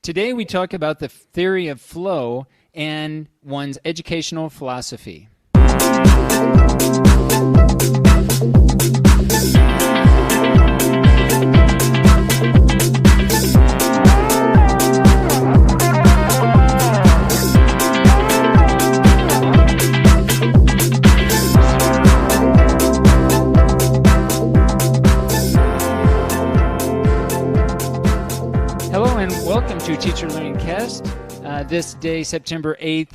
Today we talk about the theory of flow and one's educational philosophy. Hello and welcome to Teacher Learning Cast. This day, September 8th,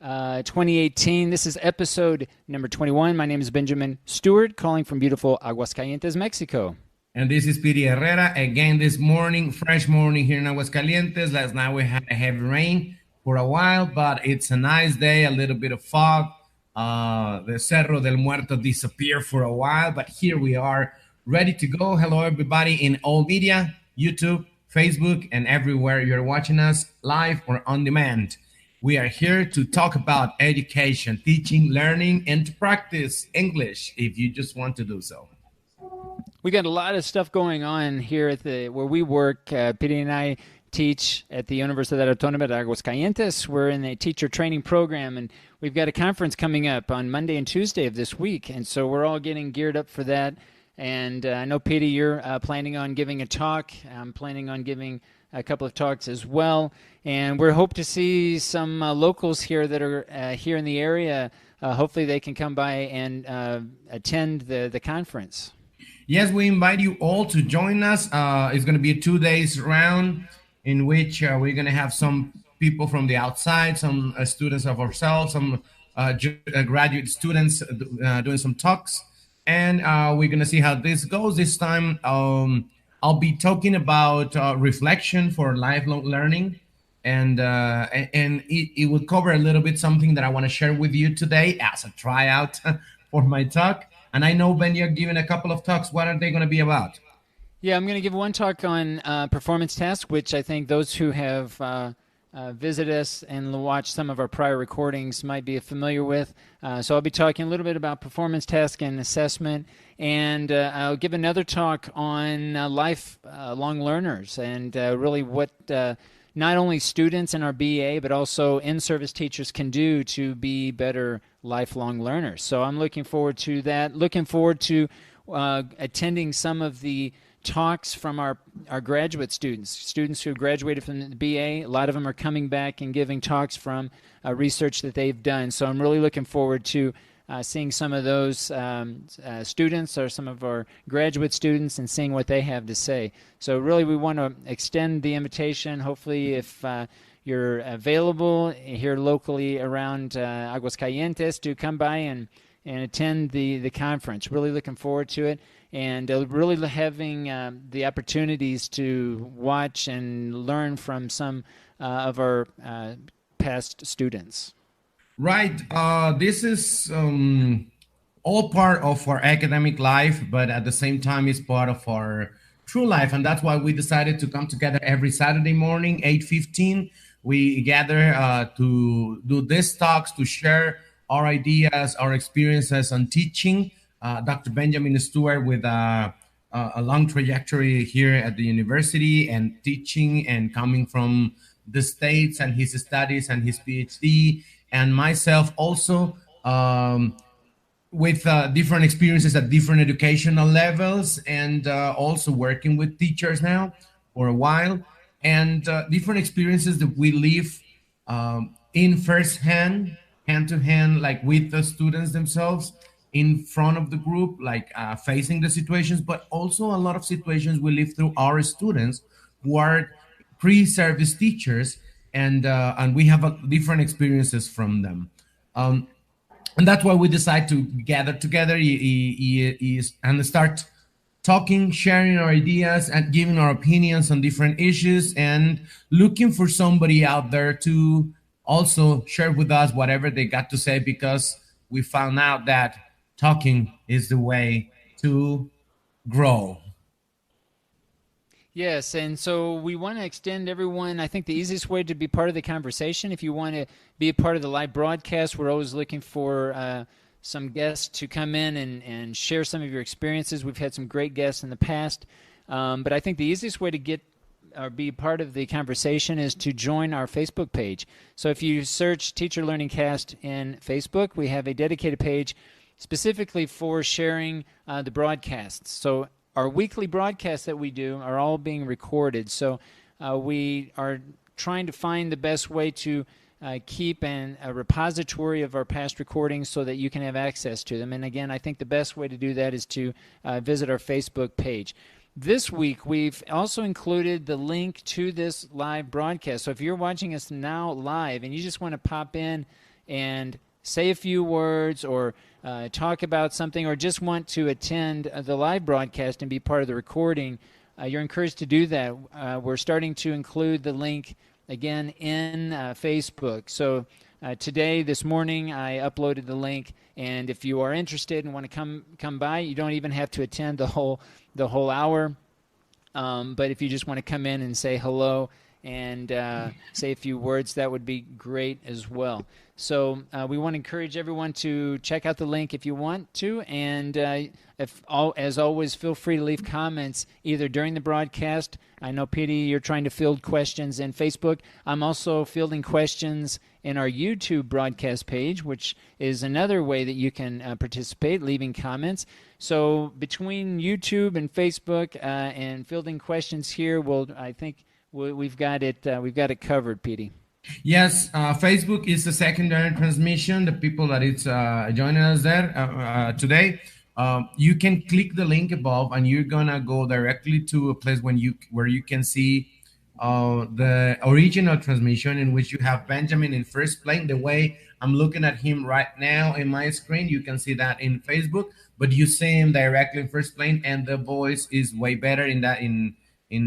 2018. This is episode number 21. My name is Benjamin Stewart, calling from beautiful Aguascalientes, Mexico. And this is Piry Herrera. Again this morning, fresh morning here in Aguascalientes. Last night we had a heavy rain for a while, but it's a nice day, a little bit of fog. The Cerro del Muerto disappeared for a while, but here we are, ready to go. Hello, everybody in all media, YouTube, Facebook, and everywhere you're watching us live or on demand. We are here to talk about education, teaching, learning, and to practice English if you just want to do so. We got a lot of stuff going on here at where we work. Piry and I teach at the Universidad Autónoma de Aguascalientes. We're in a teacher training program, and we've got a conference coming up on Monday and Tuesday of this week, and so we're all getting geared up for that. And I know, Piry, you're planning on giving a talk. I'm planning on giving a couple of talks as well. And we hope to see some locals here that are here in the area. Hopefully they can come by and attend the conference. Yes, we invite you all to join us. It's going to be a 2 days round in which we're going to have some people from the outside, some students of ourselves, some graduate students doing some talks. And we're going to see how this goes. This time, I'll be talking about reflection for lifelong learning. And it will cover a little bit something that I want to share with you today as a tryout for my talk. And I know, Ben, you're giving a couple of talks. What are they going to be about? Yeah, I'm going to give one talk on performance tasks, which I think those who have visit us and watch some of our prior recordings might be familiar with. So I'll be talking a little bit about performance task and assessment, and I'll give another talk on lifelong learners and really what not only students in our BA but also in-service teachers can do to be better lifelong learners. So I'm looking forward to that, looking forward to attending some of the talks from our graduate students who graduated from the BA. A lot of them are coming back and giving talks from research that they've done. So I'm really looking forward to seeing some of those students or some of our graduate students and seeing what they have to say. So really we want to extend the invitation. Hopefully if you're available here locally around Aguascalientes, to come by and attend the conference. Really looking forward to it. And really having the opportunities to watch and learn from some of our past students. Right. This is all part of our academic life, but at the same time, it's part of our true life. And that's why we decided to come together every Saturday morning, 8:15. We gather to do these talks, to share our ideas, our experiences on teaching. Dr. Benjamin Stewart with a long trajectory here at the university and teaching and coming from the States and his studies and his PhD, and myself also with different experiences at different educational levels, and also working with teachers now for a while, and different experiences that we live in firsthand, hand to hand, like with the students themselves, in front of the group, like facing the situations, but also a lot of situations we live through our students who are pre-service teachers, and we have different experiences from them. And that's why we decide to gather together and start talking, sharing our ideas, and giving our opinions on different issues, and looking for somebody out there to also share with us whatever they got to say, because we found out that talking is the way to grow. Yes, and so we want to extend everyone. I think the easiest way to be part of the conversation, if you want to be a part of the live broadcast, we're always looking for some guests to come in and share some of your experiences. We've had some great guests in the past, but I think the easiest way to get or be part of the conversation is to join our Facebook page. So if you search Teacher Learning Cast in Facebook, we have a dedicated page specifically for sharing the broadcasts. So our weekly broadcasts that we do are all being recorded. So we are trying to find the best way to keep a repository of our past recordings so that you can have access to them. And again, I think the best way to do that is to visit our Facebook page. This week, we've also included the link to this live broadcast. So if you're watching us now live and you just want to pop in and say a few words or talk about something, or just want to attend the live broadcast and be part of the recording, you're encouraged to do that. We're starting to include the link again in Facebook. So today, this morning, I uploaded the link, and if you are interested and want to come by, you don't even have to attend the whole hour. But if you just want to come in and say hello and say a few words, that would be great as well. So we want to encourage everyone to check out the link if you want to, and as always, feel free to leave comments either during the broadcast. I know, Piry, you're trying to field questions in Facebook. I'm also fielding questions in our YouTube broadcast page, which is another way that you can participate, leaving comments. So between YouTube and Facebook and fielding questions here, I think we've got it covered, Piry. Yes, Facebook is the secondary transmission. The people that it's joining us there today, you can click the link above, and you're gonna go directly to a place where you can see the original transmission, in which you have Benjamin in first plane. The way I'm looking at him right now in my screen, you can see that in Facebook, but you see him directly in first plane, and the voice is way better in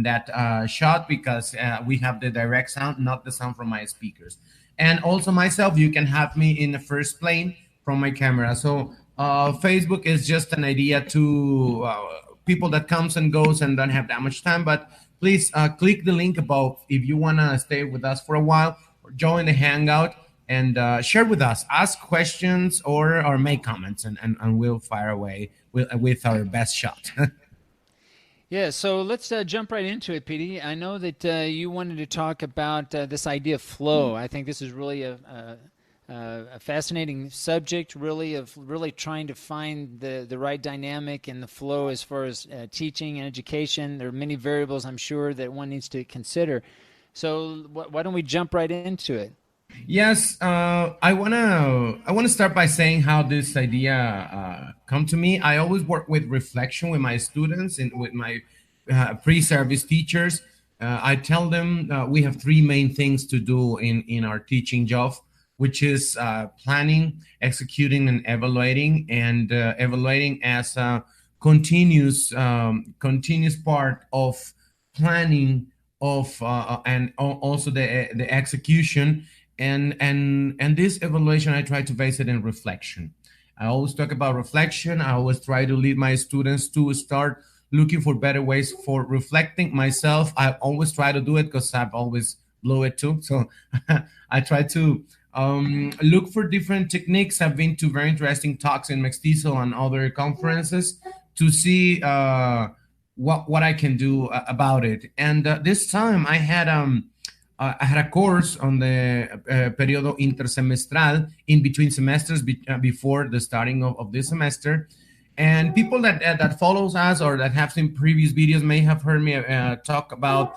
that shot, because we have the direct sound, not the sound from my speakers. And also myself, you can have me in the first plane from my camera. So Facebook is just an idea to people that comes and goes and don't have that much time. But please click the link above if you want to stay with us for a while, or join the Hangout and share with us, ask questions or make comments, and we'll fire away with our best shot. Yeah, so let's jump right into it, Piry. I know that you wanted to talk about this idea of flow. I think this is really a fascinating subject, really trying to find the right dynamic and the flow as far as teaching and education. There are many variables, I'm sure, that one needs to consider. So why don't we jump right into it? Yes, I wanna start by saying how this idea come to me. I always work with reflection with my students and with my pre-service teachers. I tell them we have three main things to do in our teaching job, which is planning, executing, and evaluating. And evaluating as a continuous part of planning of and also the execution. And this evaluation, I try to base it in reflection. I always talk about reflection. I always try to lead my students to start looking for better ways for reflecting myself. I always try to do it because I've always blew it too. So I try to look for different techniques. I've been to very interesting talks in Mestizo and other conferences to see what I can do about it. And this time I had a course on the periodo intersemestral, in between semesters, before the starting of this semester. And people that follows us or that have seen previous videos may have heard me talk about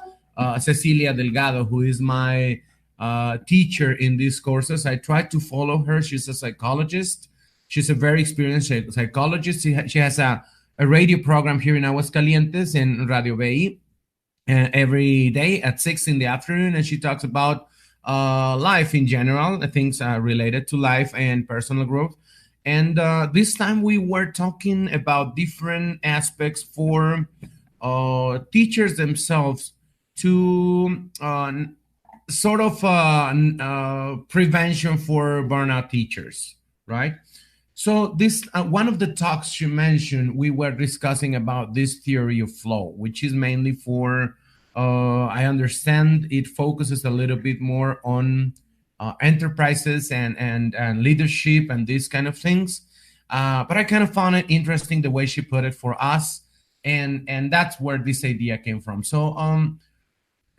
Cecilia Delgado, who is my teacher in these courses. I try to follow her. She's a psychologist. She's a very experienced psychologist. She has a radio program here in Aguascalientes in Radio BI. Every day at 6 in the afternoon, and she talks about life in general, things related to life and personal growth. And this time we were talking about different aspects for teachers themselves to sort of prevention for burnout teachers, right? So this one of the talks she mentioned, we were discussing about this theory of flow, which is mainly for, I understand it focuses a little bit more on enterprises and leadership and these kind of things. But I kind of found it interesting the way she put it for us, and that's where this idea came from. So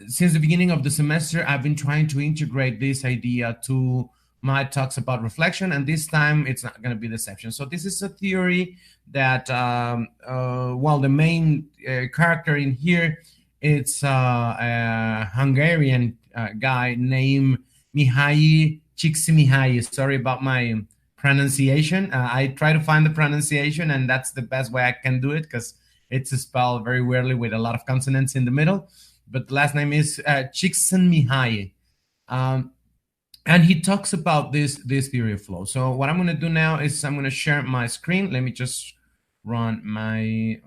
since the beginning of the semester, I've been trying to integrate this idea to my talks about reflection, and this time it's not going to be the exception. So this is a theory that, well, the main character in here, it's a Hungarian guy named Mihai Csikszentmihalyi. Sorry about my pronunciation. I try to find the pronunciation, and that's the best way I can do it because it's spelled very weirdly with a lot of consonants in the middle. But the last name is Csikszentmihalyi. Um, and he talks about this theory of flow. So what I'm going to do now is I'm going to share my screen. Let me just run my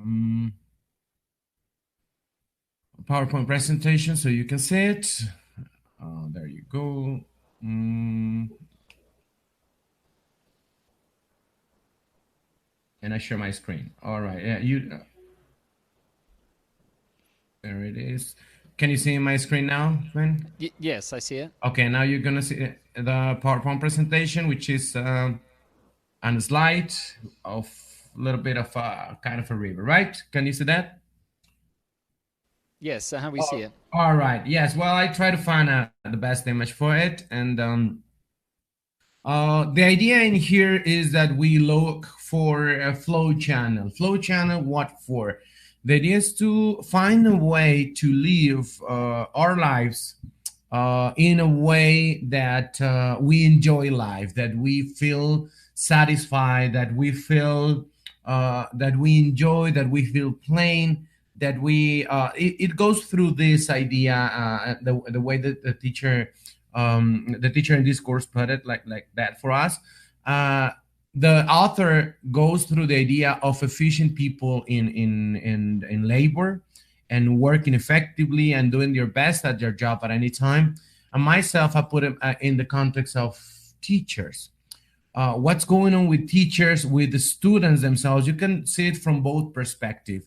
PowerPoint presentation so you can see it. There you go. And I share my screen. All right. Yeah, there it is. Can you see my screen now, Glenn? Yes, I see it. Okay, now you're gonna see the PowerPoint presentation, which is on a slide of a little bit of a kind of a river, right? Can you see that? Yes, how we see it. All right. Yes. Well, I try to find the best image for it, and the idea in here is that we look for a flow channel. Flow channel, what for? The idea is to find a way to live our lives in a way that we enjoy life, that we feel satisfied, that we feel that we enjoy, that we feel plain, that we it goes through this idea, the way that the teacher in this course put it like that for us. The author goes through the idea of efficient people in labor and working effectively and doing their best at their job at any time. And myself, I put it in the context of teachers. What's going on with teachers, with the students themselves? You can see it from both perspectives.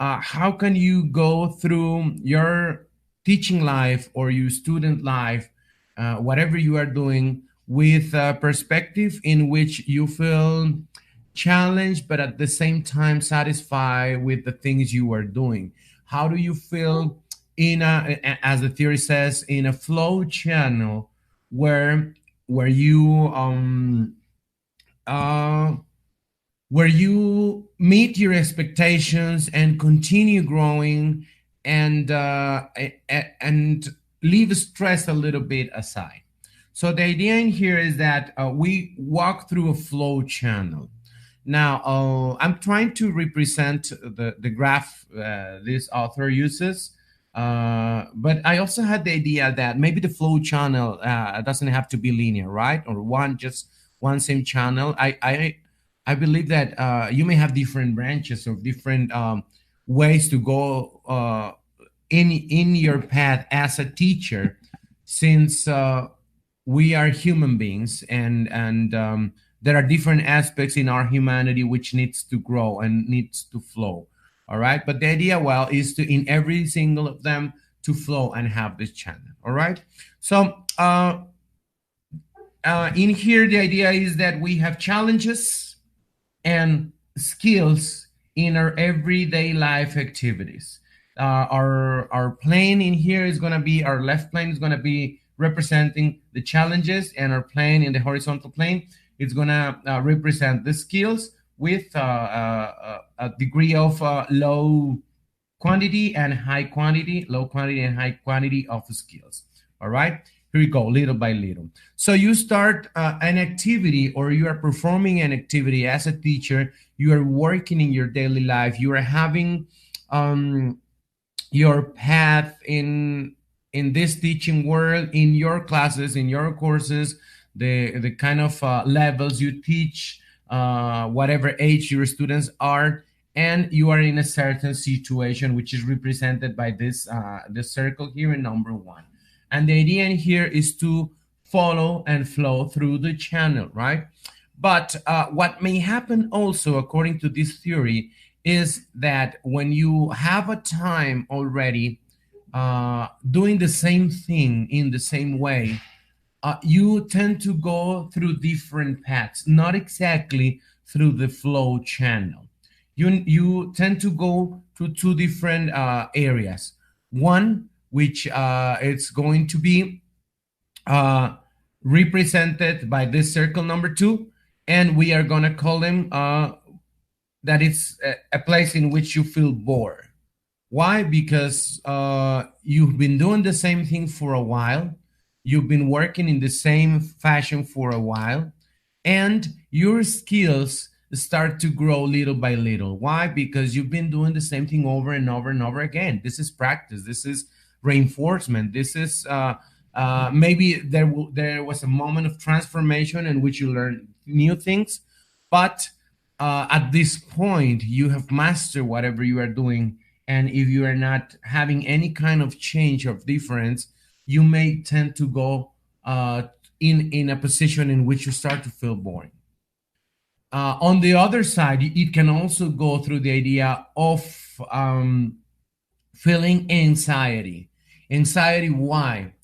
How can you go through your teaching life or your student life, whatever you are doing, with a perspective in which you feel challenged, but at the same time satisfied with the things you are doing? How do you feel in a, as the theory says, in a flow channel where you where you meet your expectations and continue growing and leave stress a little bit aside? So the idea in here is that we walk through a flow channel. Now, I'm trying to represent the graph this author uses, but I also had the idea that maybe the flow channel doesn't have to be linear, right? Or just one same channel. I believe that you may have different branches or different ways to go in your path as a teacher, since we are human beings, and there are different aspects in our humanity which needs to grow and needs to flow. All right, but the idea, well, is to in every single of them to flow and have this channel. All right, so in here the idea is that we have challenges and skills in our everyday life activities. Our plane in here is going to be, our left plane is going to be representing the challenges, and our plane in the horizontal plane is going to represent the skills with a degree of low quantity and high quantity, low quantity and high quantity of skills. All right, here we go, little by little. So you start an activity, or you are performing an activity as a teacher. You are working in your daily life. You are having your path in this teaching world, in your classes, in your courses, the kind of levels you teach, whatever age your students are, and you are in a certain situation which is represented by this the circle here in number 1. And the idea in here is to follow and flow through the channel, right? But what may happen also, according to this theory, is that when you have a time already doing the same thing in the same way, you tend to go through different paths, not exactly through the flow channel. You tend to go to two different areas. One which it's going to be uh, represented by this circle number two, and we are going to call them that it's a place in which you feel bored. Why? Because you've been doing the same thing for a while, you've been working in the same fashion for a while, and your skills start to grow little by little. Why? Because you've been doing the same thing over and over and over again. This is practice. This is reinforcement. This is maybe there was a moment of transformation in which you learn new things, but at this point you have mastered whatever you are doing, and if you are not having any kind of change of difference, you may tend to go in a position in which you start to feel boring. On the other side, it can also go through the idea of feeling anxiety. Anxiety, why?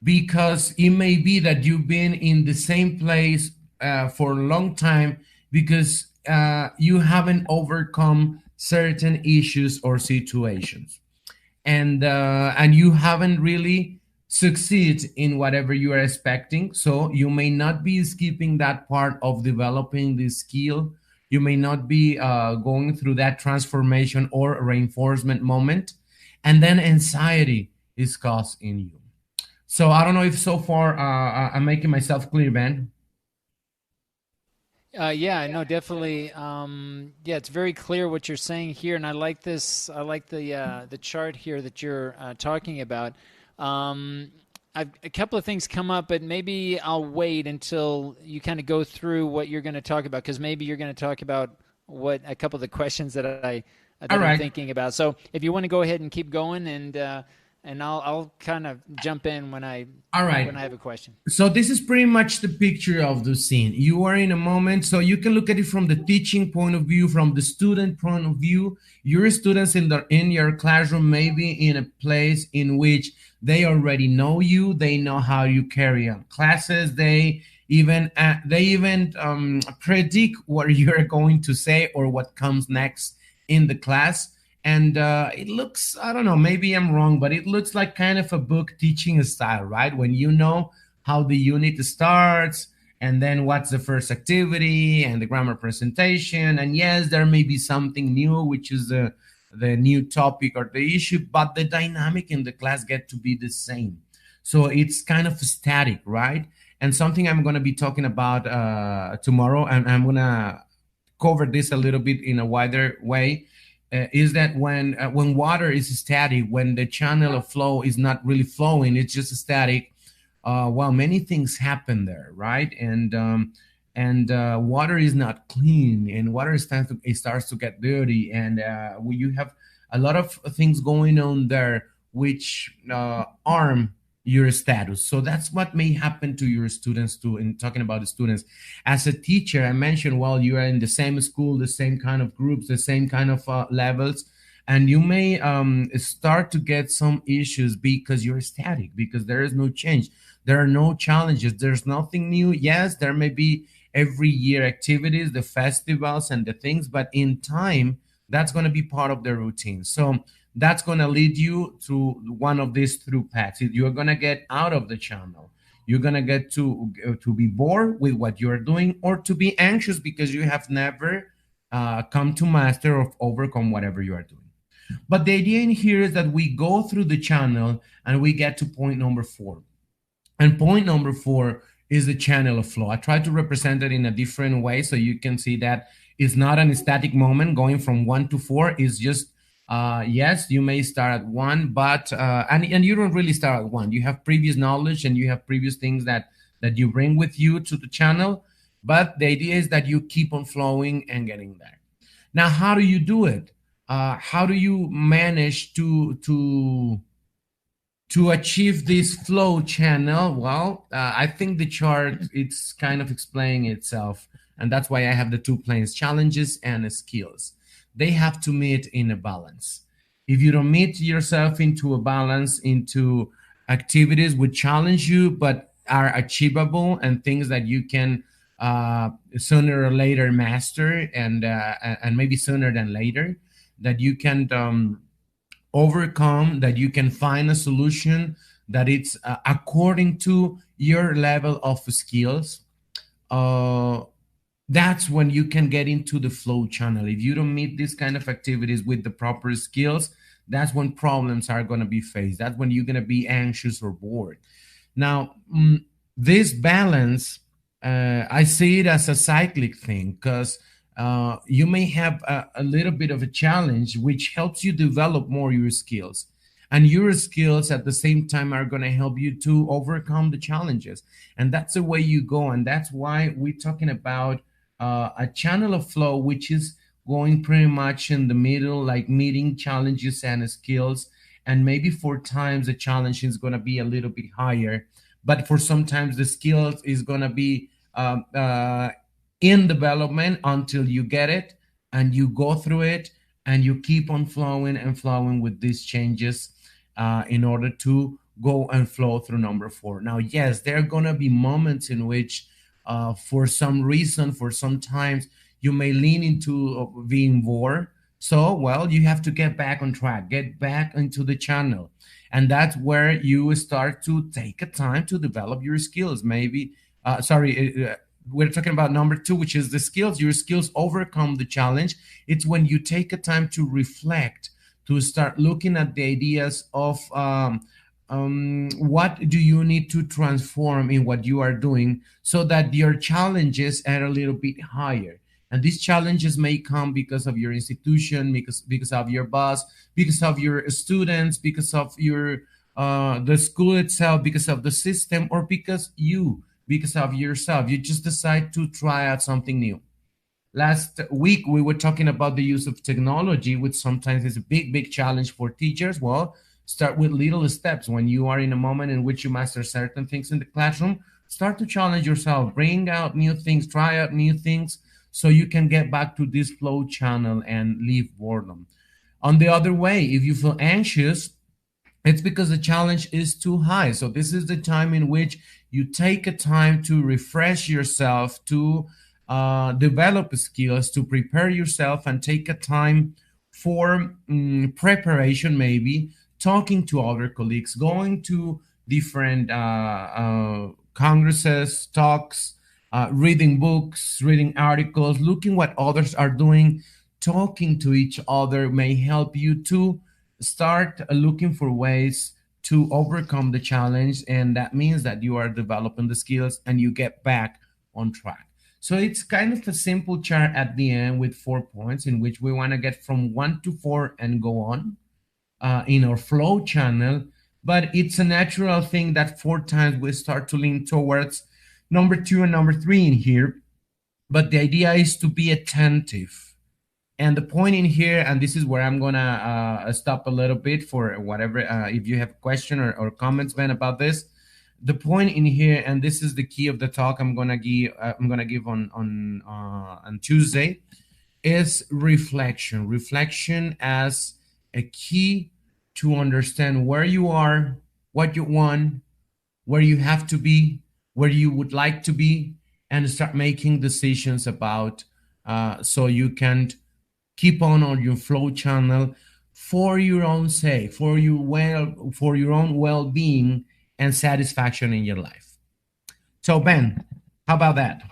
Because it may be that you've been in the same place for a long time because you haven't overcome certain issues or situations, and you haven't really succeed in whatever you are expecting. So you may not be skipping that part of developing the skill. You may not be going through that transformation or reinforcement moment, and then anxiety is caused in you. So I don't know if so far I'm making myself clear, Ben. Yeah, no, definitely. Yeah, it's very clear what you're saying here, and I like this. I like the chart here that you're talking about. A couple of things come up, but maybe I'll wait until you kind of go through what you're going to talk about, because maybe you're going to talk about what a couple of the questions that All I'm right. thinking about. So if you want to go ahead and keep going, and I'll kind of jump in All right. when I have a question. So this is pretty much the picture of the scene. You are in a moment, so you can look at it from the teaching point of view, from the student point of view. Your students in your classroom may be in a place in which they already know you. They know how you carry on classes. They even predict what you're going to say or what comes next in the class. And it looks, I don't know, maybe I'm wrong, but it looks like kind of a book teaching style, right? When you know how the unit starts, and then what's the first activity and the grammar presentation. And yes, there may be something new, which is the new topic or the issue, but the dynamic in the class get to be the same. So it's kind of static, right? And something I'm going to be talking about tomorrow, and I'm going to cover this a little bit in a wider way, is that when water is static, when the channel of flow is not really flowing, it's just static. Well, many things happen there, right? And water is not clean, and water it starts to get dirty, and you have a lot of things going on there which harm your status. So that's what may happen to your students too. In talking about the students, as a teacher, I mentioned, well, you are in the same school, the same kind of groups, the same kind of levels, and you may start to get some issues because you're static, because there is no change, there are no challenges, there's nothing new. Yes, there may be every year activities, the festivals and the things, but in time, that's going to be part of the routine. So that's going to lead you to one of these through paths. You're going to get out of the channel. You're going to get to be bored with what you're doing, or to be anxious because you have never come to master or overcome whatever you are doing. But the idea in here is that we go through the channel and we get to point number four. And point number four is the channel of flow. I try to represent it in a different way so you can see that it's not an static moment going from one to four. It's just, yes, you may start at one, but, and you don't really start at one. You have previous knowledge and you have previous things that you bring with you to the channel. But the idea is that you keep on flowing and getting there. Now, how do you do it? How do you manage to achieve this flow channel? Well, I think the chart, it's kind of explaining itself, and that's why I have the two planes: challenges and skills. They have to meet in a balance. If you don't meet yourself into a balance, into activities which challenge you but are achievable and things that you can sooner or later master, and maybe sooner than later, that you can overcome, that you can find a solution that it's according to your level of skills. uh, that's when you can get into the flow channel. If you don't meet these kind of activities with the proper skills, that's when problems are going to be faced. That's when you're going to be anxious or bored. Now, this balance, I see it as a cyclic thing, because you may have a little bit of a challenge, which helps you develop more your skills. And your skills at the same time are going to help you to overcome the challenges. And that's the way you go. And that's why we're talking about a channel of flow, which is going pretty much in the middle, like meeting challenges and skills. And maybe for times the challenge is going to be a little bit higher, but for sometimes the skills is going to be in development until you get it and you go through it and you keep on flowing and flowing with these changes in order to go and flow through number four. Now, yes, there are going to be moments in which, for some reason, for some times, you may lean into being bored. So, well, you have to get back on track, get back into the channel. And that's where you start to take a time to develop your skills. Maybe, we're talking about number two, which is the skills. Your skills overcome the challenge. It's when you take a time to reflect, to start looking at the ideas of what do you need to transform in what you are doing so that your challenges are a little bit higher. And these challenges may come because of your institution, because of your boss, because of your students, because of your the school itself, because of the system, or because of yourself. You just decide to try out something new. Last week, we were talking about the use of technology, which sometimes is a big challenge for teachers. Well, start with little steps. When you are in a moment in which you master certain things in the classroom, start to challenge yourself, bring out new things, try out new things, so you can get back to this flow channel and leave boredom. On the other way, if you feel anxious, it's because the challenge is too high. So this is the time in which you take a time to refresh yourself, to develop skills, to prepare yourself, and take a time for preparation, maybe talking to other colleagues, going to different congresses, talks, reading books, reading articles, looking what others are doing. Talking to each other may help you to start looking for ways to overcome the challenge. And that means that you are developing the skills and you get back on track. So it's kind of a simple chart at the end with 4 points in which we want to get from 1 to 4 and go on in our flow channel. But it's a natural thing that 4 times we start to lean towards number 2 and number 3 in here. But the idea is to be attentive. And the point in here, and this is where I'm gonna stop a little bit for whatever, if you have a question or comments, Ben, about this. The point in here, and this is the key of the talk I'm gonna give on Tuesday, is reflection. Reflection as a key to understand where you are, what you want, where you have to be, where you would like to be, and start making decisions about so you can keep on your flow channel for your own sake, for your own well-being and satisfaction in your life. So, Ben, how about that?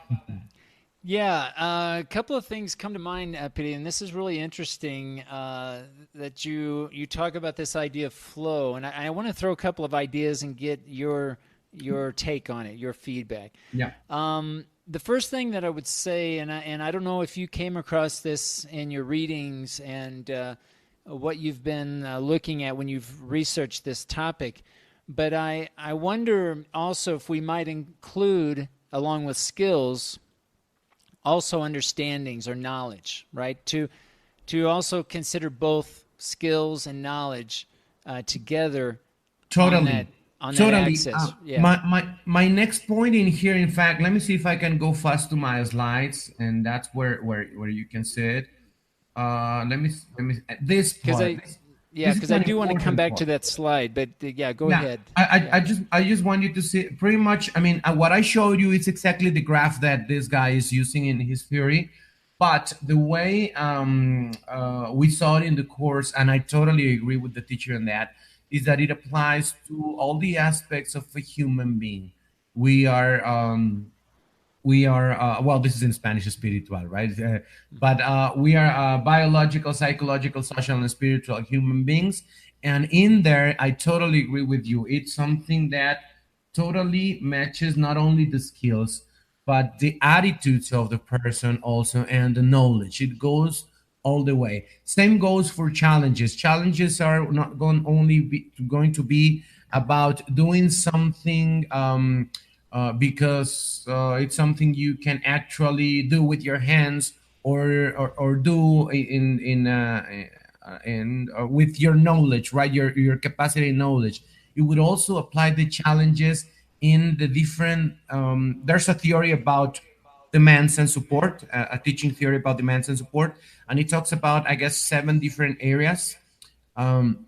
Yeah, a couple of things come to mind, Piry, and this is really interesting that you talk about this idea of flow, and I want to throw a couple of ideas and get your take on it, your feedback. Yeah. The first thing that I would say, and I don't know if you came across this in your readings and what you've been looking at when you've researched this topic, but I wonder also if we might include, along with skills, also understandings or knowledge, right? To also consider both skills and knowledge together. Totally. On that Totally. axis. Yeah. My next point in here, in fact, let me see if I can go fast to my slides, and that's where you can see it. Let me this part. Because I do want to come back to that slide, but go ahead. I just want you to see pretty much. I mean, what I showed you is exactly the graph that this guy is using in his theory. But the way we saw it in the course, and I totally agree with the teacher on that, is that it applies to all the aspects of a human being. We are well, this is in Spanish, espiritual, right? But we are biological, psychological, social, and spiritual human beings. And in there, I totally agree with you. It's something that totally matches not only the skills but the attitudes of the person also, and the knowledge. It goes all the way. Same goes for challenges. Challenges are not going to be about doing something because it's something you can actually do with your hands, or do with your knowledge, right? Your capacity and knowledge. It would also apply the challenges in the different. There's a theory about demands and support, a teaching theory about demands and support, and it talks about, I guess, 7 different areas. Um,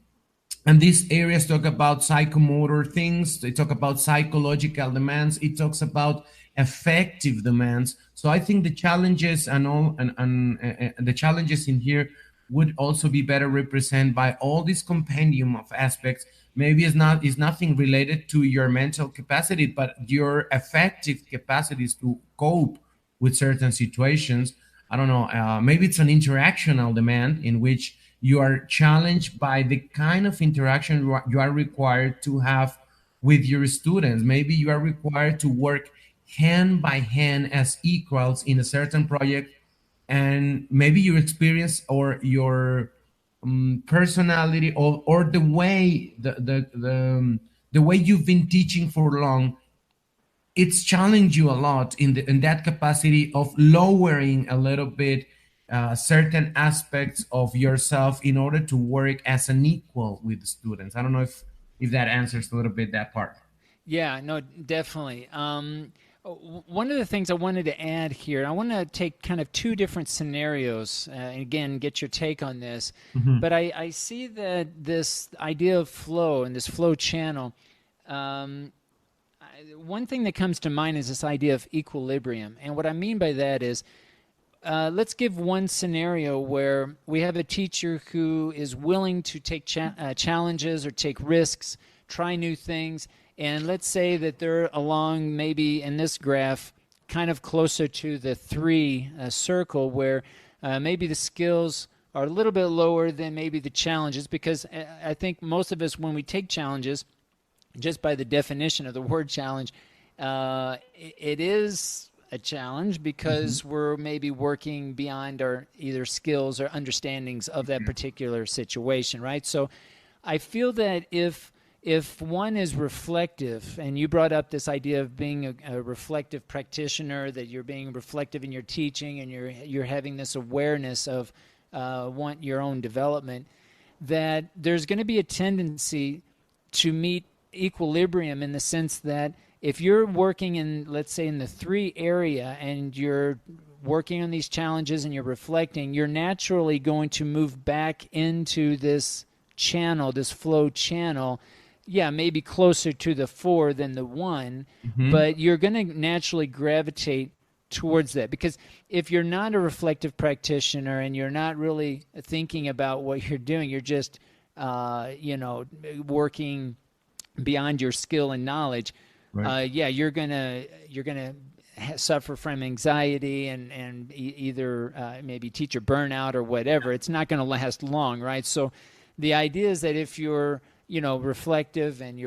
and these areas talk about psychomotor things, they talk about psychological demands, it talks about effective demands. So I think the challenges and all and the challenges in here would also be better represented by all this compendium of aspects. Maybe it's nothing related to your mental capacity, but your effective capacities to cope with certain situations. I don't know. Maybe it's an interactional demand in which you are challenged by the kind of interaction you are required to have with your students. Maybe you are required to work hand by hand as equals in a certain project, and maybe your experience or your personality, or the way you've been teaching for long, it's challenged you a lot in that capacity of lowering a little bit certain aspects of yourself in order to work as an equal with the students. I don't know if that answers a little bit that part. Yeah, no, definitely. One of the things I wanted to add here, I want to take kind of two different scenarios, and again, get your take on this. Mhm. But I see that this idea of flow and this flow channel, one thing that comes to mind is this idea of equilibrium. And what I mean by that is, let's give one scenario where we have a teacher who is willing to take challenges or take risks, try new things, and let's say that they're along maybe in this graph kind of closer to the 3 circle, where maybe the skills are a little bit lower than maybe the challenges, because I think most of us, when we take challenges, just by the definition of the word challenge, it is a challenge because we're maybe working beyond our either skills or understandings of that particular situation, right? So I feel that if one is reflective, and you brought up this idea of being a reflective practitioner, that you're being reflective in your teaching and you're having this awareness of your own development, that there's going to be a tendency to meet equilibrium, in the sense that if you're working in, let's say, in the 3 area, and you're working on these challenges and you're reflecting, you're naturally going to move back into this channel, this flow channel. Yeah, maybe closer to the 4 than the 1, but you're going to naturally gravitate towards that, because if you're not a reflective practitioner and you're not really thinking about what you're doing, you're just working beyond your skill and knowledge, Right. yeah, you're gonna suffer from anxiety and either maybe teacher burnout or whatever. It's not going to last long, right? So the idea is that if you're reflective, and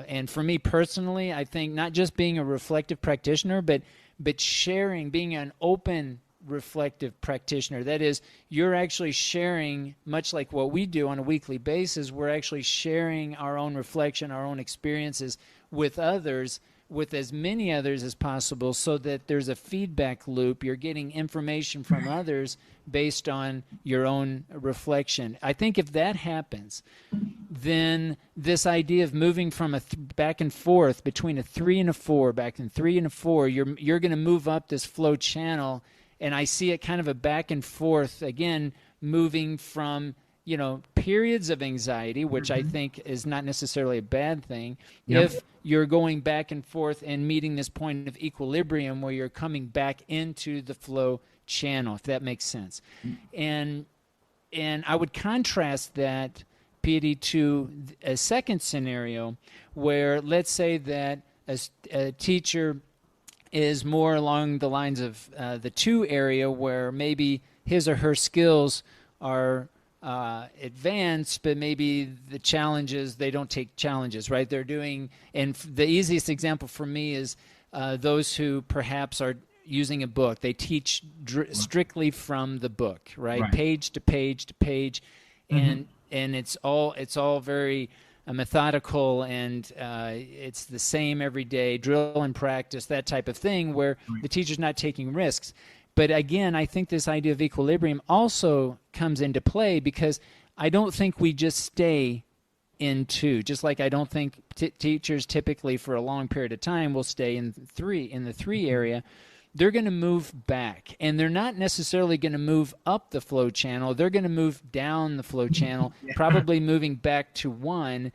and for me personally, I think not just being a reflective practitioner, but sharing, being an open reflective practitioner. That is, you're actually sharing, much like what we do on a weekly basis, we're actually sharing our own reflection, our own experiences with others, with as many others as possible, so that there's a feedback loop. You're getting information from others based on your own reflection. I think if that happens, then this idea of moving from back and forth between a 3 and a 4, back and 3 and a 4, you're going to move up this flow channel. And I see it kind of a back and forth, again, moving from periods of anxiety, which I think is not necessarily a bad thing, Yep. if you're going back and forth and meeting this point of equilibrium where you're coming back into the flow channel, if that makes sense. And I would contrast that, Piry, to a second scenario where, let's say that a teacher is more along the lines of the 2 area, where maybe his or her skills are advanced, but maybe the challenges, they don't take challenges, right? They're doing, and the easiest example for me is those who perhaps are using a book. They teach strictly from the book, right? Page to page to page, and it's all very methodical, and it's the same every day, drill and practice, that type of thing, where the teacher's not taking risks. But again, I think this idea of equilibrium also comes into play, because I don't think we just stay in 2. Just like I don't think teachers typically for a long period of time will stay in the 3 area. They're going to move back, and they're not necessarily going to move up the flow channel. They're going to move down the flow channel, probably moving back to 1.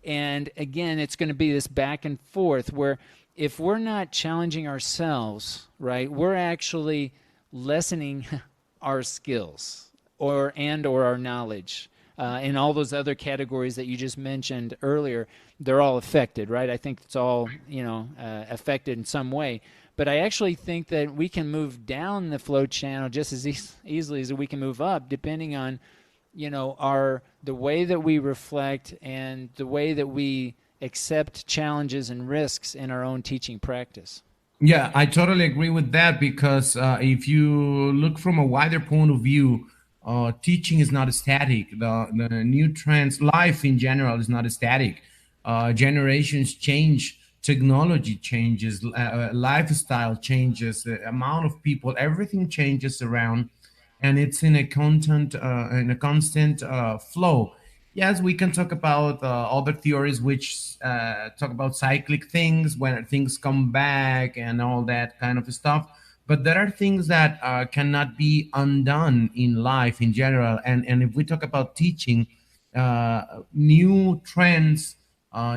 And again, it's going to be this back and forth where if we're not challenging ourselves, right, we're actually lessening our skills or our knowledge. And all those other categories that you just mentioned earlier, they're all affected, right? I think it's all, affected in some way. But I actually think that we can move down the flow channel just as easily as we can move up, depending on, the way that we reflect and the way that we accept challenges and risks in our own teaching practice. Yeah, I totally agree with that, because if you look from a wider point of view, teaching is not static. The new trends, life in general is not static. Generations change, technology changes, lifestyle changes, the amount of people, everything changes around, and it's in a constant flow. Yes, we can talk about other theories which talk about cyclic things, when things come back and all that kind of stuff. But there are things that cannot be undone in life in general. And if we talk about teaching, new trends,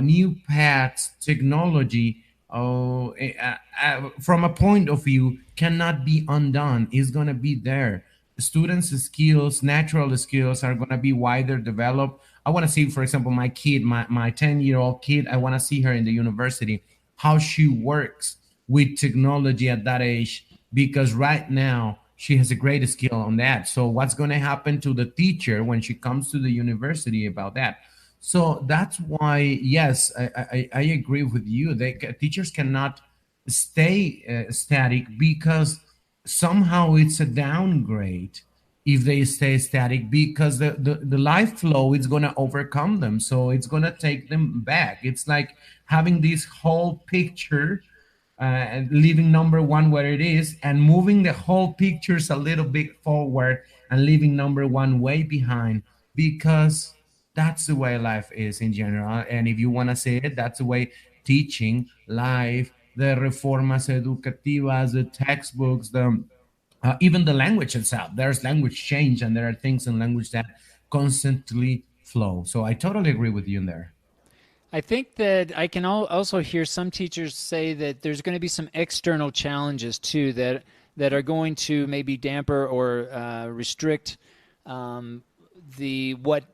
new paths, technology, from a point of view, cannot be undone. Is going to be there. Students' skills, natural skills, are going to be wider developed. I want to see, for example, my kid, my 10-year-old kid, I want to see her in the university, how she works with technology at that age, because right now she has a great skill on that. So what's going to happen to the teacher when she comes to the university about that? So that's why, yes, I agree with you. Teachers cannot stay static, because somehow it's a downgrade if they stay static, because the life flow is going to overcome them. So it's going to take them back. It's like having this whole picture and leaving number 1 where it is, and moving the whole pictures a little bit forward and leaving number 1 way behind, because that's the way life is in general. And if you want to say it, that's the way teaching, life, the reformas educativas, the textbooks, the even the language itself. There's language change, and there are things in language that constantly flow. So I totally agree with you in there. I think that I can also hear some teachers say that there's going to be some external challenges too that are going to maybe damper or restrict what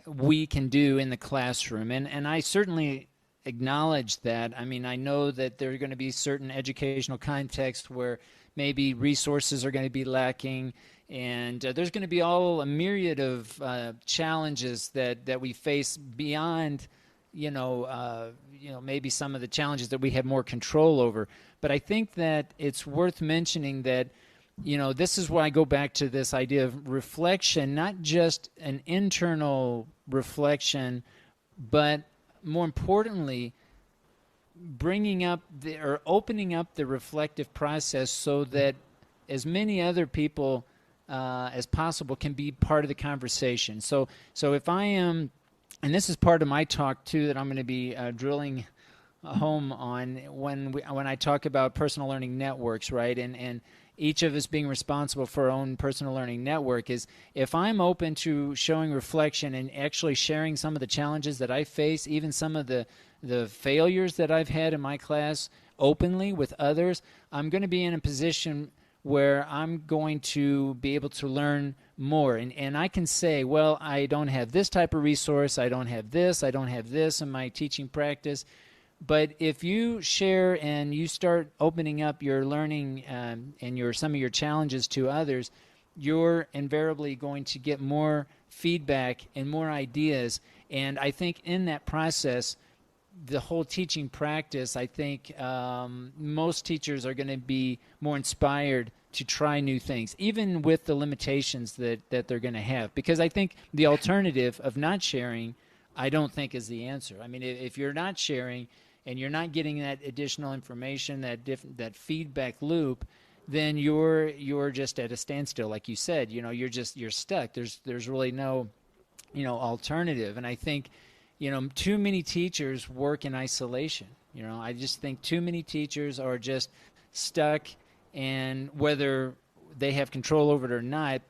we can do in the classroom, and I certainly acknowledge that. I mean, I know that there are going to be certain educational contexts where maybe resources are going to be lacking, and there's going to be a myriad of challenges that we face beyond maybe some of the challenges that we have more control over. But I think that it's worth mentioning that, this is why I go back to this idea of reflection, not just an internal reflection, but more importantly, bringing up or opening up the reflective process so that as many other people as possible can be part of the conversation. So if I am, and this is part of my talk too that I'm going to be drilling home on when I talk about personal learning networks, right? And each of us being responsible for our own personal learning network is if I'm open to showing reflection and actually sharing some of the challenges that I face, even some of the failures that I've had in my class openly with others, I'm going to be in a position where I'm going to be able to learn more. And I can say, well, I don't have this type of resource, I don't have this in my teaching practice. But if you share and you start opening up your learning and some of your challenges to others, you're invariably going to get more feedback and more ideas. And I think in that process, the whole teaching practice, I think most teachers are going to be more inspired to try new things, even with the limitations that they're going to have. Because I think the alternative of not sharing, I don't think is the answer. I mean, if you're not sharing and you're not getting that additional information, that feedback loop, then you're just at a standstill, like you said. You're stuck. There's really no alternative. And I think too many teachers work in isolation. I just think too many teachers are just stuck, and whether they have control over it or not.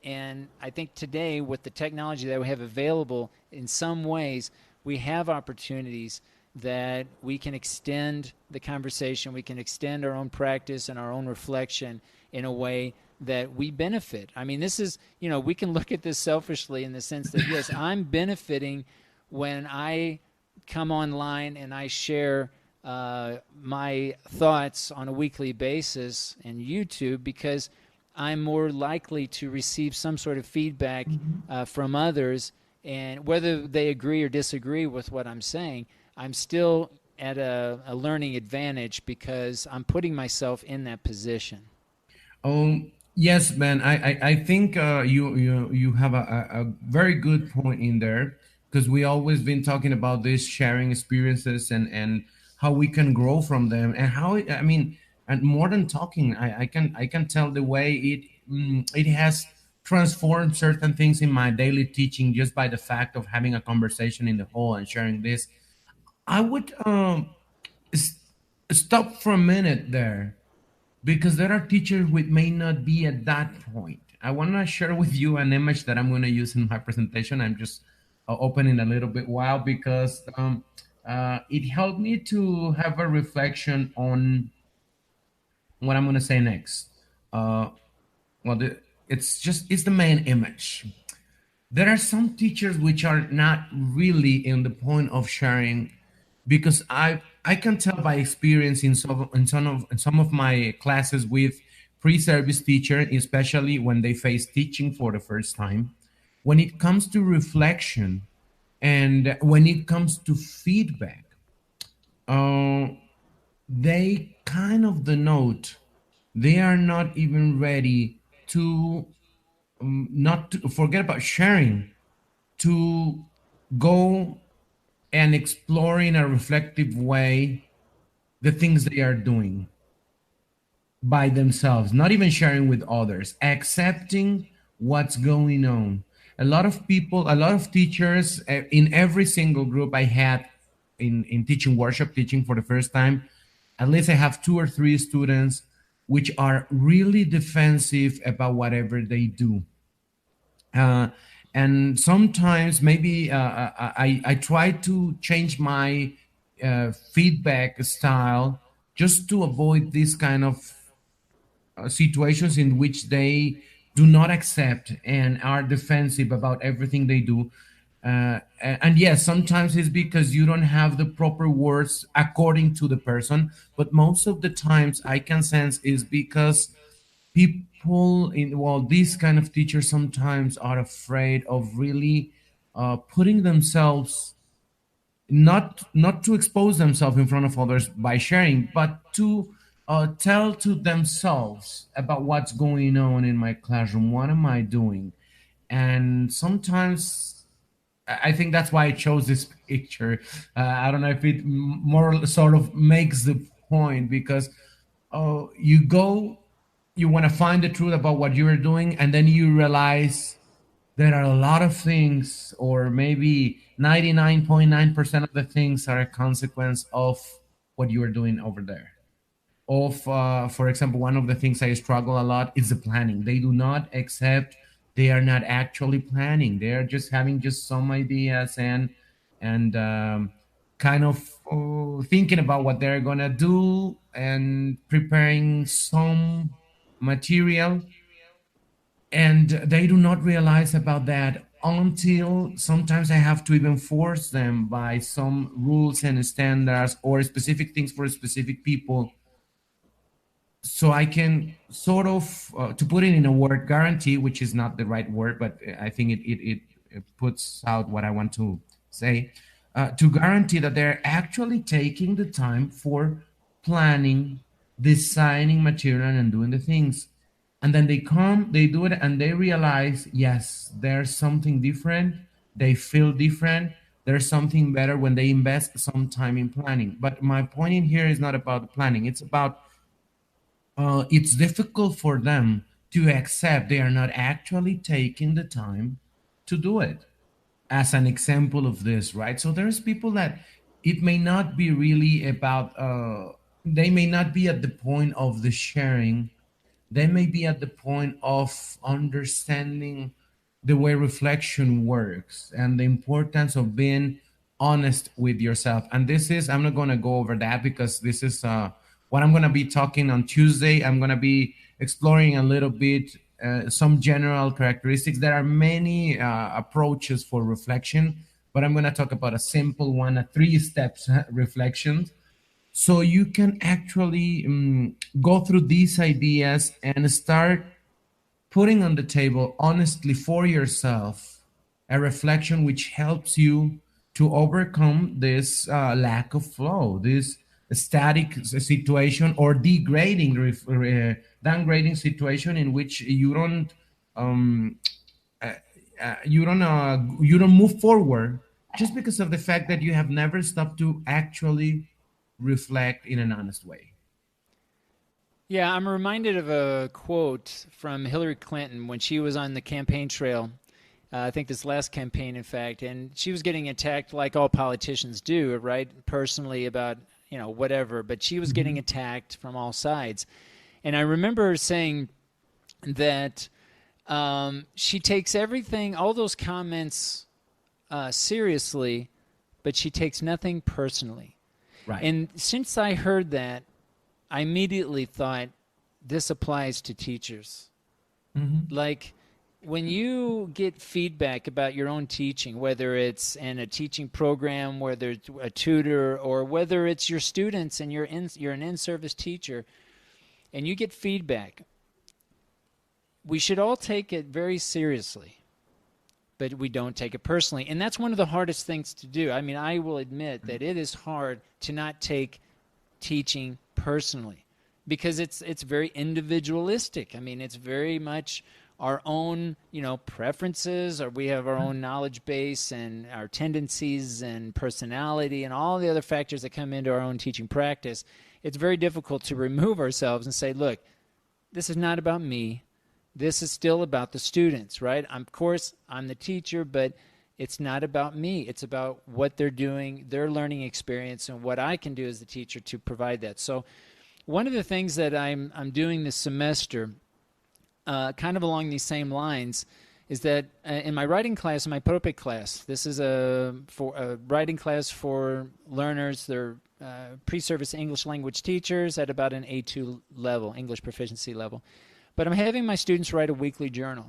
And I think today, with the technology that we have available, in some ways, we have opportunities that we can extend the conversation, we can extend our own practice and our own reflection in a way that we benefit. I mean, this is, we can look at this selfishly in the sense that, yes, I'm benefiting when I come online and I share my thoughts on a weekly basis in YouTube, because I'm more likely to receive some sort of feedback from others. And whether they agree or disagree with what I'm saying, I'm still at a learning advantage because I'm putting myself in that position. Yes, man. I think you have a very good point in there, because we always been talking about this sharing experiences and how we can grow from them, and I mean, and more than talking, I can tell the way it has transformed certain things in my daily teaching just by the fact of having a conversation in the hall and sharing this. I would s- stop for a minute there, because there are teachers who may not be at that point. I want to share with you an image that I'm going to use in my presentation. I'm just opening a little bit wild, because it helped me to have a reflection on what I'm going to say next. Uh, well, it's the main image. There are some teachers which are not really in the point of sharing, because I can tell by experience in some of my classes with pre-service teacher, especially when they face teaching for the first time, when it comes to reflection and when it comes to feedback, uh, they kind of denote they are not even ready to, not to forget about sharing, to go and explore in a reflective way the things they are doing by themselves, not even sharing with others, accepting what's going on. A lot of teachers, in every single group I had in teaching workshop, teaching for the first time, at least I have two or three students which are really defensive about whatever they do. uh, and sometimes maybe I try to change my feedback style just to avoid this kind of situations in which they do not accept and are defensive about everything they do. And yes, sometimes it's because you don't have the proper words according to the person, but most of the times I can sense is because people in, well, these kind of teachers sometimes are afraid of really putting themselves, not to expose themselves in front of others by sharing, but to tell to themselves about what's going on in my classroom, what am I doing. And sometimes I think that's why I chose this picture. I don't know if it more sort of makes the point, because you go, you want to find the truth about what you're doing, and then you realize there are a lot of things, or maybe 99.9% of the things are a consequence of what you are doing over there. Of For example, one of the things I struggle a lot is the planning. They do not accept, they are not actually planning, they are just having just some ideas, and kind of thinking about what they're gonna do and preparing some material, and they do not realize about that until sometimes I have to even force them by some rules and standards or specific things for specific people, so I can sort of, to put it in a word, guarantee, which is not the right word, but I think it puts out what I want to say, to guarantee that they're actually taking the time for planning, designing material, and doing the things. And then they come, they do it, and they realize, yes, there's something different. They feel different. There's something better when they invest some time in planning. But my point in here is not about the planning, it's about it's difficult for them to accept they are not actually taking the time to do it. As an example of this, right? So there's people that it may not be really about, they may not be at the point of the sharing, they may be at the point of understanding the way reflection works and the importance of being honest with yourself. And this is, I'm not going to go over that because this is what I'm going to be talking on Tuesday. I'm going to be exploring a little bit some general characteristics. There are many approaches for reflection, but I'm going to talk about a simple one, a three steps reflection, so you can actually go through these ideas and start putting on the table honestly for yourself a reflection which helps you to overcome this lack of flow, this static situation or downgrading situation in which um, you don't move forward just because of the fact that you have never stopped to actually reflect in an honest way. Yeah, I'm reminded of a quote from Hillary Clinton when she was on the campaign trail. I think this last campaign, in fact, and she was getting attacked like all politicians do, right? Personally about, whatever, but she was getting Mhm. attacked from all sides. And I remember her saying that she takes everything, all those comments seriously, but she takes nothing personally. Right. And since I heard that, I immediately thought this applies to teachers. Hmm. Like when you get feedback about your own teaching, whether it's in a teaching program, whether it's a tutor, or whether it's your students and you're an in-service teacher, and you get feedback, we should all take it very seriously, but we don't take it personally. And that's one of the hardest things to do. I mean, I will admit that it is hard to not take teaching personally because it's very individualistic. I mean, it's very much our own, preferences, or we have our own knowledge base and our tendencies and personality and all the other factors that come into our own teaching practice. It's very difficult to remove ourselves and say, look, this is not about me. This is still about the students, right? Of course, I'm the teacher, but it's not about me. It's about what they're doing, their learning experience, and what I can do as the teacher to provide that. So one of the things that I'm doing this semester, kind of along these same lines, is that in my writing class, in my prophet class, this is a writing class for learners. They're pre-service English language teachers at about an A2 level, English proficiency level. But I'm having my students write a weekly journal.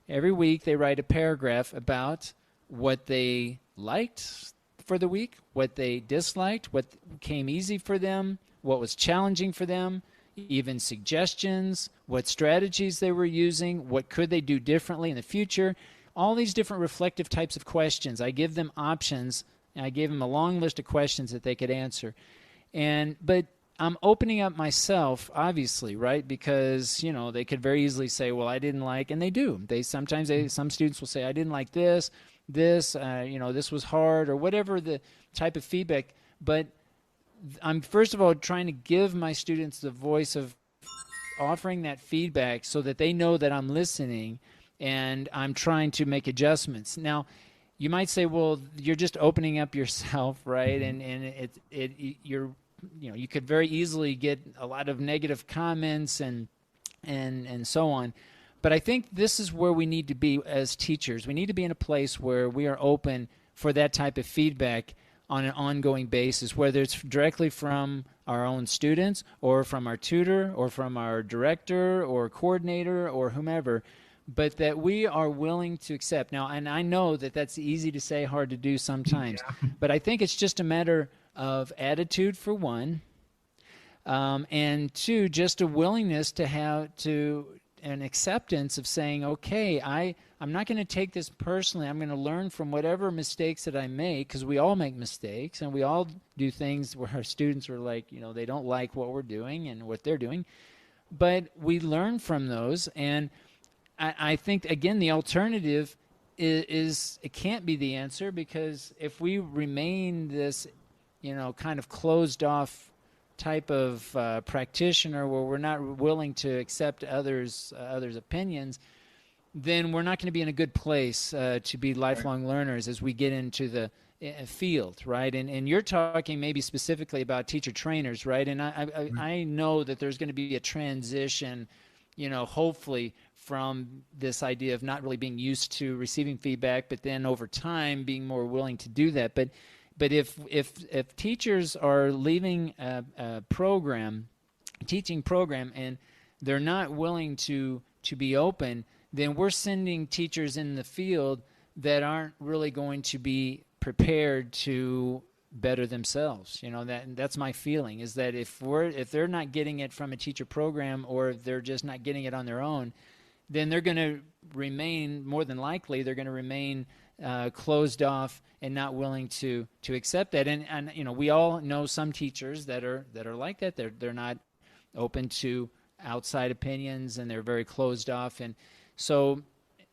Every week they write a paragraph about what they liked for the week, what they disliked, what came easy for them, what was challenging for them, even suggestions, what strategies they were using, what could they do differently in the future. All these different reflective types of questions. I give them options, and I gave them a long list of questions that they could answer. But I'm opening up myself, obviously, right? Because, they could very easily say, well, I didn't like, and they do. Some students will say, I didn't like this, this was hard, or whatever the type of feedback. But I'm first of all trying to give my students the voice of offering that feedback so that they know that I'm listening, and I'm trying to make adjustments. Now, you might say, well, you're just opening up yourself, right? And you're, you could very easily get a lot of negative comments and so on. But I think this is where we need to be as teachers. We need to be in a place where we are open for that type of feedback on an ongoing basis, whether it's directly from our own students or from our tutor or from our director or coordinator or whomever, but that we are willing to accept. Now, and I know that that's easy to say, hard to do sometimes, Yeah. but I think it's just a matter of attitude for one, and two, just a willingness to have to an acceptance of saying, okay, I'm not going to take this personally. I'm going to learn from whatever mistakes that I make, because we all make mistakes and we all do things where our students are like, they don't like what we're doing and what they're doing, but we learn from those. And I think, again, the alternative is it can't be the answer, because if we remain this, kind of closed off type of practitioner where we're not willing to accept others' opinions, then we're not going to be in a good place to be lifelong learners as we get into the field, right? And you're talking maybe specifically about teacher trainers, right? And I know that there's going to be a transition, hopefully, from this idea of not really being used to receiving feedback, but then over time being more willing to do that. But if teachers are leaving a program, teaching program, and they're not willing to be open, then we're sending teachers in the field that aren't really going to be prepared to better themselves. That's my feeling, is that if they're not getting it from a teacher program, or if they're just not getting it on their own, then they're going to remain, more than likely, they're going to remain closed off and not willing to accept that. And we all know some teachers that are like that. They're not open to outside opinions, and they're very closed off. And so,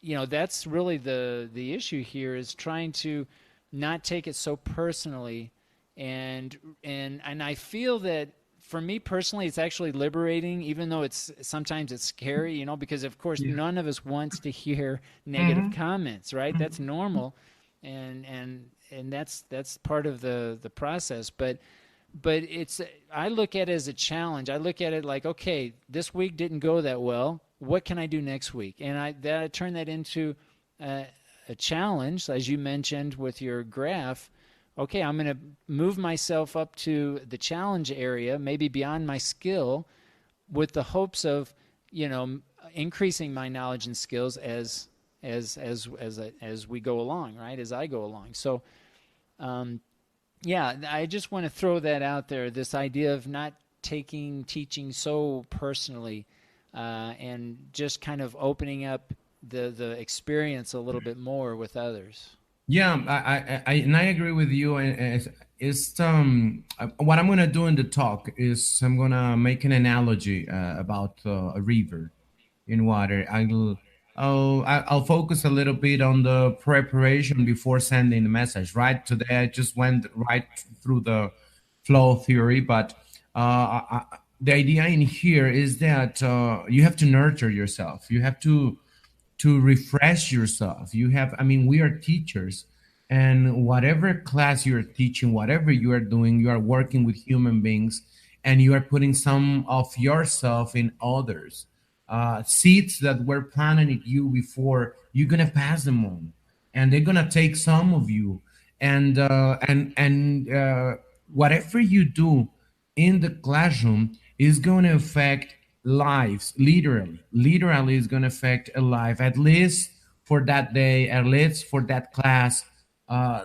that's really the issue here, is trying to not take it so personally. And I feel that for me personally, it's actually liberating, even though sometimes it's scary, because of course Yeah. none of us wants to hear negative Hmm. comments, right? That's normal, and that's part of the process. But I look at it as a challenge. I look at it like, okay, this week didn't go that well. What can I do next week? And I turn that into a challenge, as you mentioned with your graph. Okay, I'm going to move myself up to the challenge area, maybe beyond my skill, with the hopes of, increasing my knowledge and skills as we go along, right? As I go along. So, yeah, I just want to throw that out there. This idea of not taking teaching so personally, and just kind of opening up the experience a little bit more with others. Yeah, and I agree with you. And what I'm gonna do in the talk is I'm gonna make an analogy about a river in water. I'll focus a little bit on the preparation before sending the message. Right today, I just went right through the flow theory, but the idea in here is that you have to nurture yourself. You have to refresh yourself. I mean, we are teachers, and whatever class you're teaching, whatever you are doing, you are working with human beings, and you are putting some of yourself in others. Seeds that were planted in you before, you're gonna pass them on, and they're gonna take some of you, and whatever you do in the classroom is going to affect lives, literally is going to affect a life, at least for that day, at least for that class.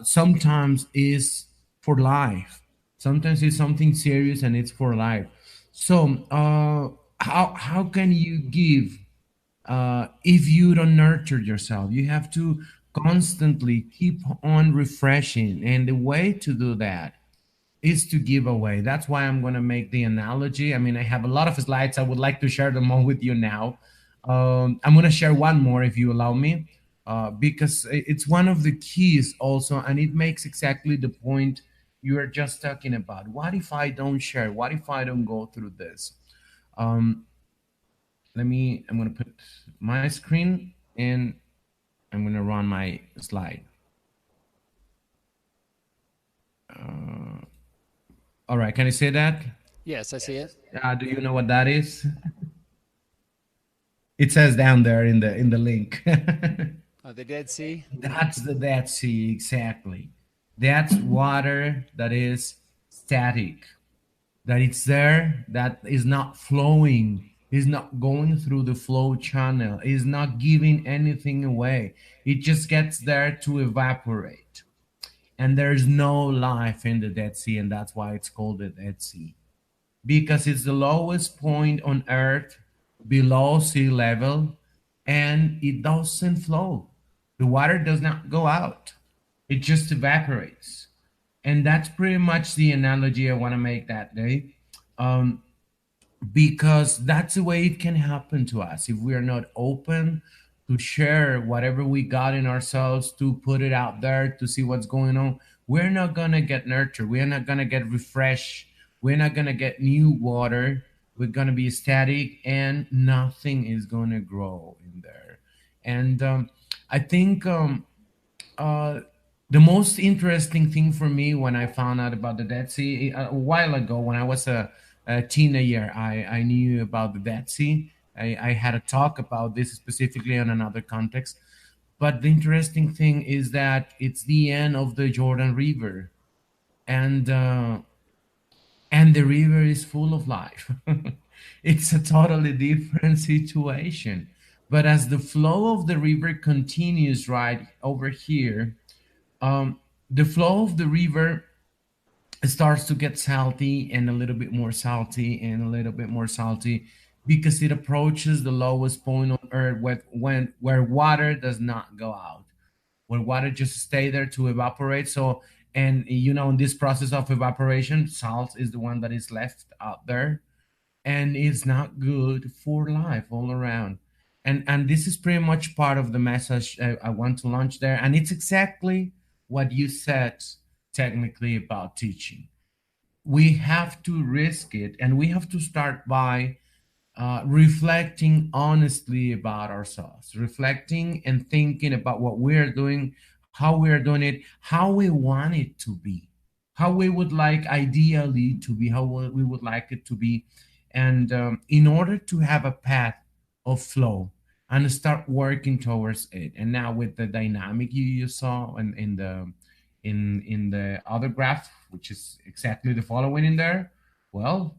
Sometimes is for life, sometimes it's something serious and it's for life. So how can you give if you don't nurture yourself? You have to constantly keep on refreshing, and the way to do that is to give away. That's why I'm going to make the analogy. I mean, I have a lot of slides. I would like to share them all with you now. I'm going to share one more if you allow me, because it's one of the keys also, and it makes exactly the point you are just talking about. What if I don't share? What if I don't go through this? I'm going to put my screen. And I'm going to run my slide. All right, can you see that? Yes, I see it. Do you know what that is? It says down there in the link. Oh, the Dead Sea. That's the Dead Sea, exactly. That's water that is static, that it's there, that is not flowing, is not going through the flow channel, is not giving anything away. It just gets there to evaporate. And there's no life in the Dead Sea, and that's why it's called the Dead Sea. Because it's the lowest point on Earth below sea level, and it doesn't flow. The water does not go out, it just evaporates. And that's pretty much the analogy I want to make that day. Um, because that's the way it can happen to us if we are not open to share whatever we got in ourselves, to put it out there, to see what's going on. We're not going to get nurtured, we're not going to get refreshed, we're not going to get new water, we're going to be static, and nothing is going to grow in there. And I think uh, the most interesting thing for me when I found out about the Dead Sea a while ago, when I was a teenager, I knew about the Dead Sea. I had a talk about this specifically on another context. But the interesting thing is that it's the end of the Jordan River, and the river is full of life. It's a totally different situation. But as the flow of the river continues right over here, the flow of the river starts to get salty and a little bit more salty and a little bit more salty, because it approaches the lowest point on earth where water does not go out, where water just stay there to evaporate. So, and in this process of evaporation, salt is the one that is left out there, and it's not good for life all around. And this is pretty much part of the message I want to launch there, and it's exactly what you said technically about teaching. We have to risk it, and we have to start by reflecting honestly about ourselves, reflecting and thinking about what we're doing, how we're doing it, how we want it to be, how we would like ideally to be, how we would like it to be. And in order to have a path of flow and start working towards it. And now with the dynamic you saw in the other graph, which is exactly the following in there, well,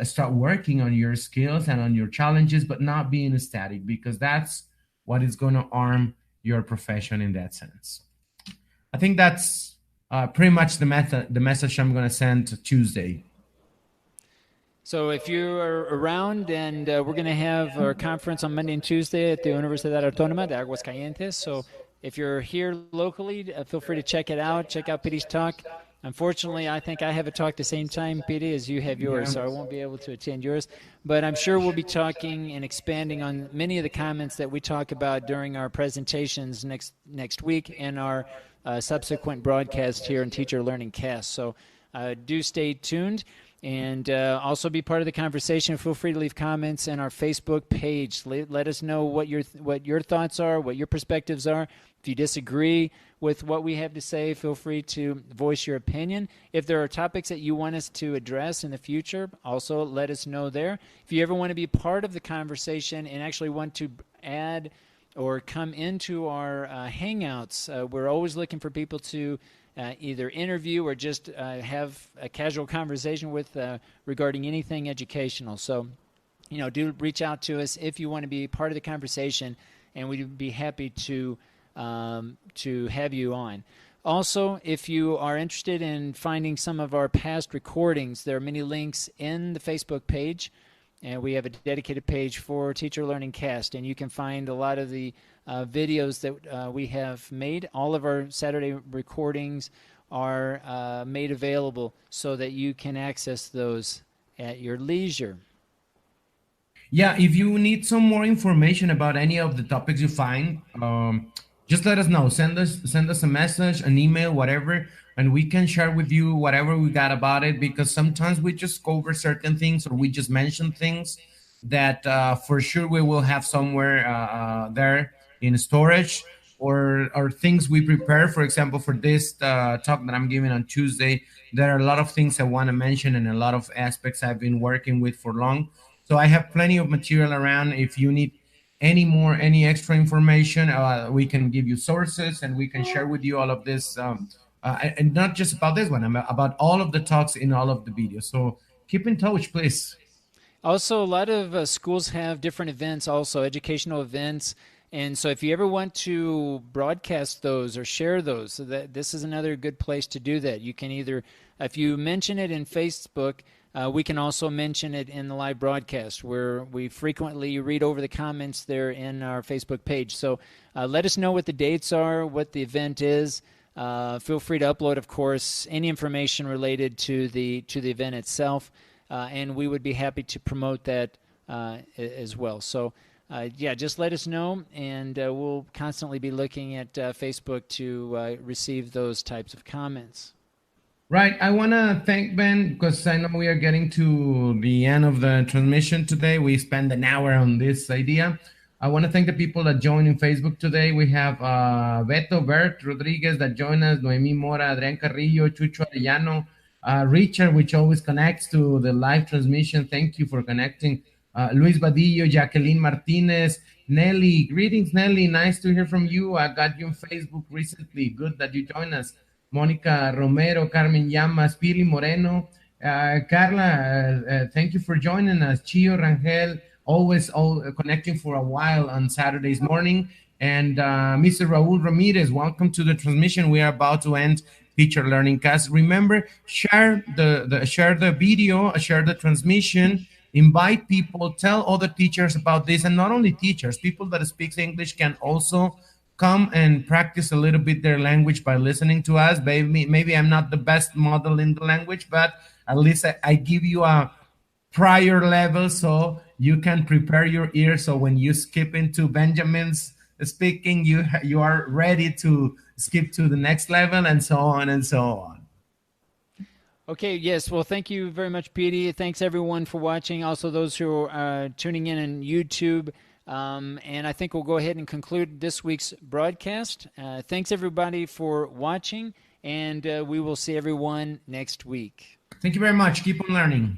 start working on your skills and on your challenges, but not being static, because that's what is going to arm your profession in that sense. I think that's pretty much the message I'm going to send Tuesday. So if you are around, and we're going to have our conference on Monday and Tuesday at the Universidad Autónoma de Aguascalientes. So if you're here locally, feel free to check it out. Check out Piry's talk. Unfortunately, I think I have a talk the same time, Piry, as you have yours, so I won't be able to attend yours. But I'm sure we'll be talking and expanding on many of the comments that we talk about during our presentations next week and our subsequent broadcast here in Teacher Learning Cast. So do stay tuned. And also be part of the conversation. Feel free to leave comments in our Facebook page. Let us know what your thoughts are, what your perspectives are. If you disagree with what we have to say, feel free to voice your opinion. If there are topics that you want us to address in the future, also let us know there. If you ever want to be part of the conversation and actually want to add or come into our Hangouts, we're always looking for people to either interview or just have a casual conversation with regarding anything educational. So, do reach out to us if you want to be part of the conversation, and we'd be happy to have you on. Also, if you are interested in finding some of our past recordings, there are many links in the Facebook page, and we have a dedicated page for Teacher Learning Cast, and you can find a lot of the videos that we have made. All of our Saturday recordings are made available so that you can access those at your leisure. Yeah, if you need some more information about any of the topics you find, just let us know. Send us a message, an email, whatever, and we can share with you whatever we got about it, because sometimes we just go over certain things, or we just mention things that for sure we will have somewhere there in storage, or things we prepare. For example, for this talk that I'm giving on Tuesday, there are a lot of things I want to mention and a lot of aspects I've been working with for long. So I have plenty of material around. If you need any extra information, we can give you sources and we can share with you all of this. And not just about this one, about all of the talks in all of the videos. So keep in touch, please. Also, a lot of schools have different events, also educational events. And so if you ever want to broadcast those or share those, so that this is another good place to do that. You can either, if you mention it in Facebook, we can also mention it in the live broadcast, where we frequently read over the comments there in our Facebook page. So let us know what the dates are, what the event is. Feel free to upload, of course, any information related to the event itself. And we would be happy to promote that as well. So, yeah, just let us know, and we'll constantly be looking at Facebook to receive those types of comments. Right. I want to thank Ben because I know we are getting to the end of the transmission today. We spent an hour on this idea. I want to thank the people that joined in Facebook today. We have Beto, Bert Rodriguez that joined us, Noemi Mora, Adrián Carrillo, Chucho Arellano, Richard, which always connects to the live transmission. Thank you for connecting. Luis Badillo, Jacqueline Martinez, Nelly. Greetings, Nelly. Nice to hear from you. I got you on Facebook recently. Good that you joined us. Monica Romero, Carmen Llamas, Pili Moreno. Carla, thank you for joining us. Chio Rangel, always connecting for a while on Saturdays morning. And Mr. Raul Ramirez, welcome to the transmission. We are about to end Teacher Learning Cast. Remember, share the video, share the transmission, invite people, tell other teachers about this, and not only teachers, people that speak English can also come and practice a little bit their language by listening to us. Maybe I'm not the best model in the language, but at least I give you a prior level so you can prepare your ears. So when you skip into Benjamin's speaking, you are ready to skip to the next level, and so on and so on. Okay, yes. Well, thank you very much, Petey. Thanks, everyone, for watching. Also, those who are tuning in on YouTube. And I think we'll go ahead and conclude this week's broadcast. Thanks, everybody, for watching, and we will see everyone next week. Thank you very much. Keep on learning.